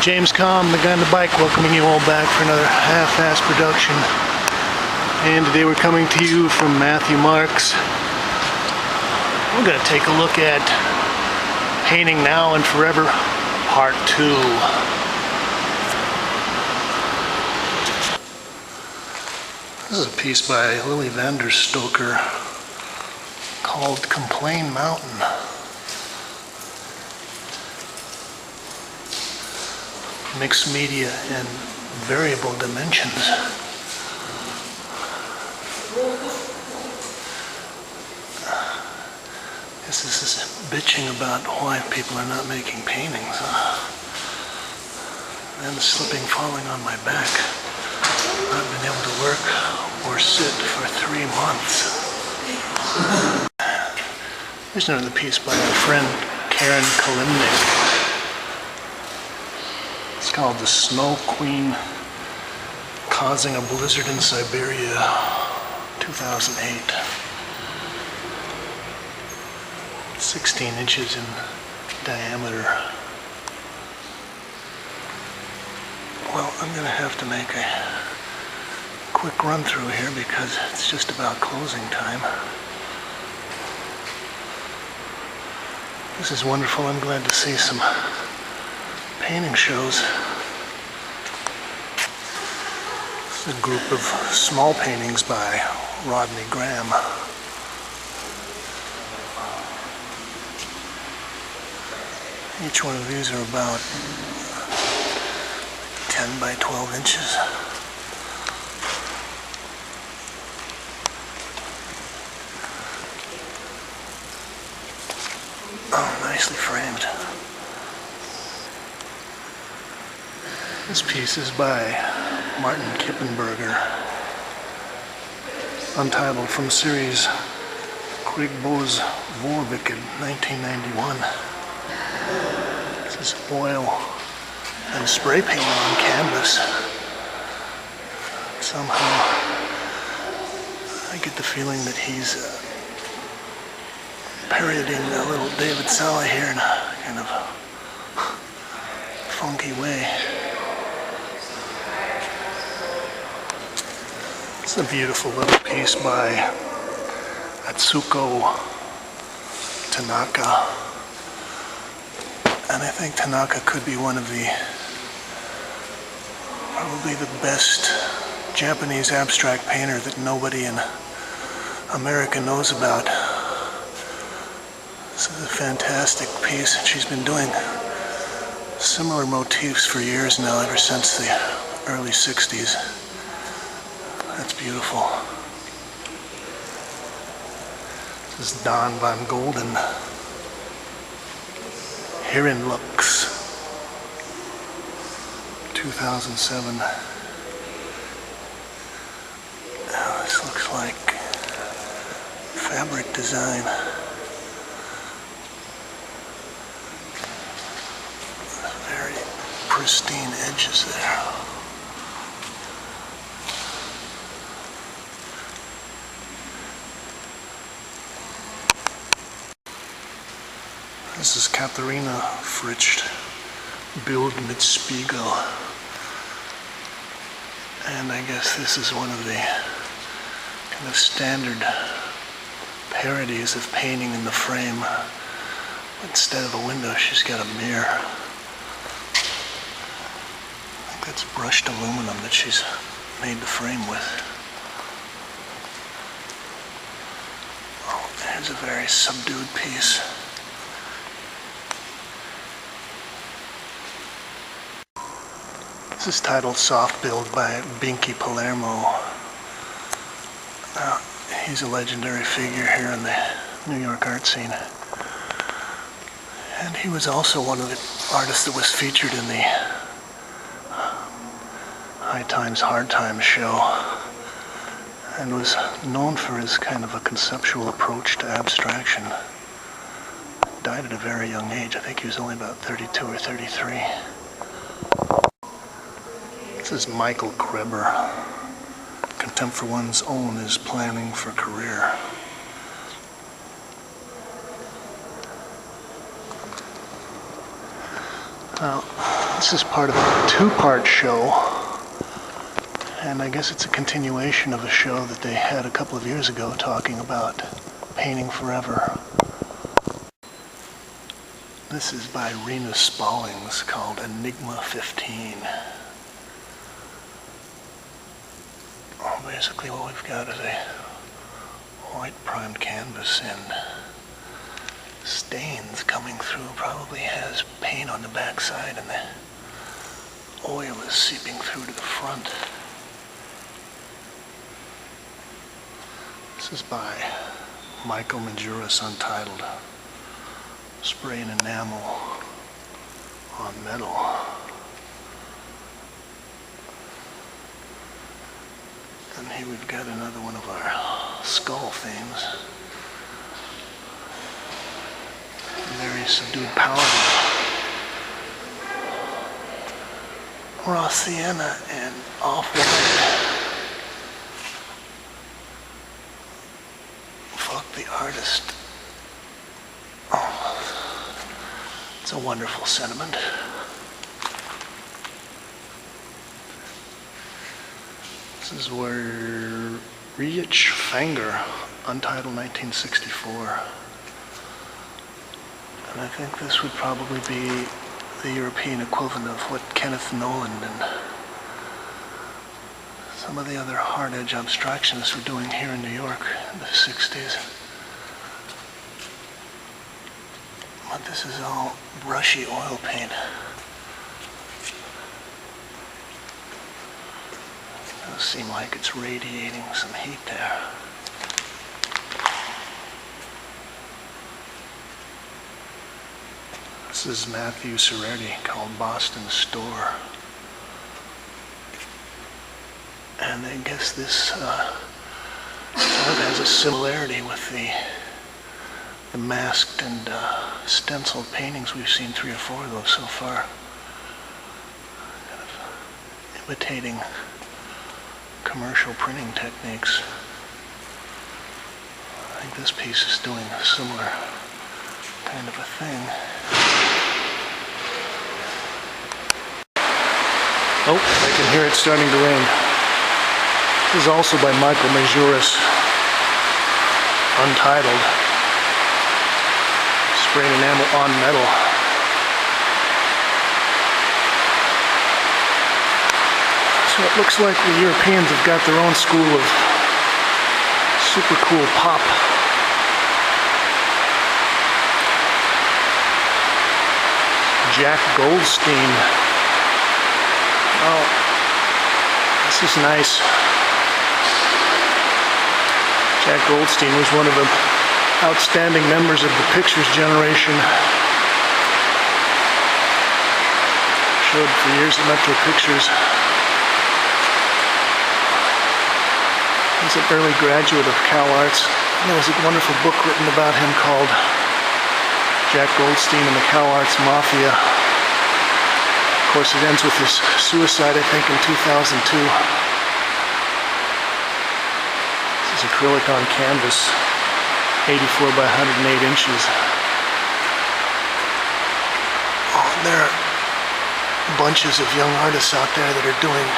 James Kalm, the guy on the bike, welcoming you all back for another half-assed production. And today we're coming to you from Matthew Marks. We're going to take a look at Painting Now and Forever, Part 2. This is a piece by Lily van der Stokker called Complain Mountain. Mixed media and variable dimensions. This is bitching about why people are not making paintings. And slipping, falling on my back. Not been able to work or sit for 3 months. Here's another piece by our friend Karen Kalimnik. It's called The Snow Queen Causing a Blizzard in Siberia, 2008. 16 inches in diameter. Well, I'm going to have to make a quick run through here because it's just about closing time. This is wonderful. I'm glad to see some painting shows. This is a group of small paintings by Rodney Graham. Each one of these are about 10 by 12 inches. Oh, nicely framed. This piece is by Martin Kippenberger, untitled, from series Kriegbo's Vorwicked, 1991. This is oil and spray paint on canvas. Somehow I get the feeling that he's parodying a little David Sally here in a kind of funky way. It's a beautiful little piece by Atsuko Tanaka. And I think Tanaka could be one of probably the best Japanese abstract painter that nobody in America knows about. This is a fantastic piece. She's been doing similar motifs for years now, ever since the early 60s. That's beautiful. This is Don van Golden. Herein Lux, 2007. This looks like fabric design. Very pristine edges there. This is Katharina Fritsch, Bild mit Spiegel. And I guess this is one of the kind of standard parodies of painting in the frame. Instead of a window, she's got a mirror. I think that's brushed aluminum that she's made the frame with. Oh, there's a very subdued piece. This is titled Soft Build by Binky Palermo. He's a legendary figure here in the New York art scene. And he was also one of the artists that was featured in the High Times, Hard Times show, and was known for his kind of a conceptual approach to abstraction. Died at a very young age. I think he was only about 32 or 33. This is Michael Kreber. Contempt for One's Own is Planning for Career. Now, This is part of a two-part show, and I guess it's a continuation of a show that they had a couple of years ago talking about painting forever. This is by Rena Spallings, called Enigma 15. Basically what we've got is a white primed canvas and stains coming through. Probably has paint on the backside and the oil is seeping through to the front. This is by Maurus, untitled. Spray and enamel on metal. And here we've got another one of our skull themes. Very subdued palette. Raw sienna and off-white. Fuck the artist. Oh, it's a wonderful sentiment. This is where Riech Fanger, untitled 1964. And I think this would probably be the European equivalent of what Kenneth Noland and some of the other hard edge abstractionists were doing here in New York in the 60s. But this is all brushy oil paint. It does seem like it's radiating some heat there. This is Matthew Cerretti, called Boston Store. And I guess this sort of has a similarity with the masked and stenciled paintings we've seen, 3 or 4 of those so far. Kind of imitating commercial printing techniques. I think this piece is doing a similar kind of a thing. Oh, I can hear it starting to rain. This is also by Maurus, untitled. Spray and enamel on metal. So it looks like the Europeans have got their own school of super cool pop. Jack Goldstein. Oh, this is nice. Jack Goldstein was one of the outstanding members of the Pictures generation. Showed for years at Metro Pictures. He's an early graduate of Cal Arts. And there was a wonderful book written about him called Jack Goldstein and the Cal Arts Mafia. Of course, it ends with his suicide, I think, in 2002. This is acrylic on canvas, 84 by 108 inches. Oh, and there are bunches of young artists out there that are doing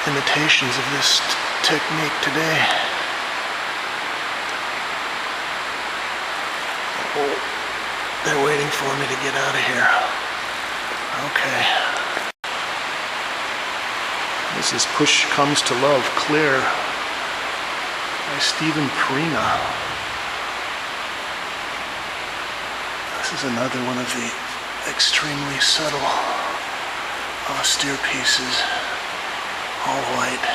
imitations of this technique today. Oh, they're waiting for me to get out of here. Okay. This is Push Comes to Love, Clear, by Stephen Perina. This is another one of the extremely subtle, austere pieces, all white.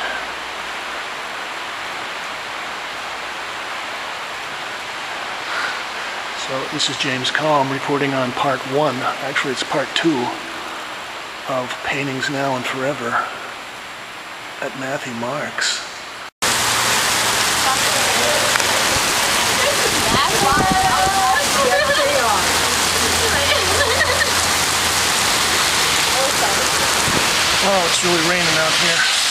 So this is James Kalm reporting on part 1. Actually, it's part 2 of Paintings Now and Forever at Matthew Marks. Oh, it's really raining out here.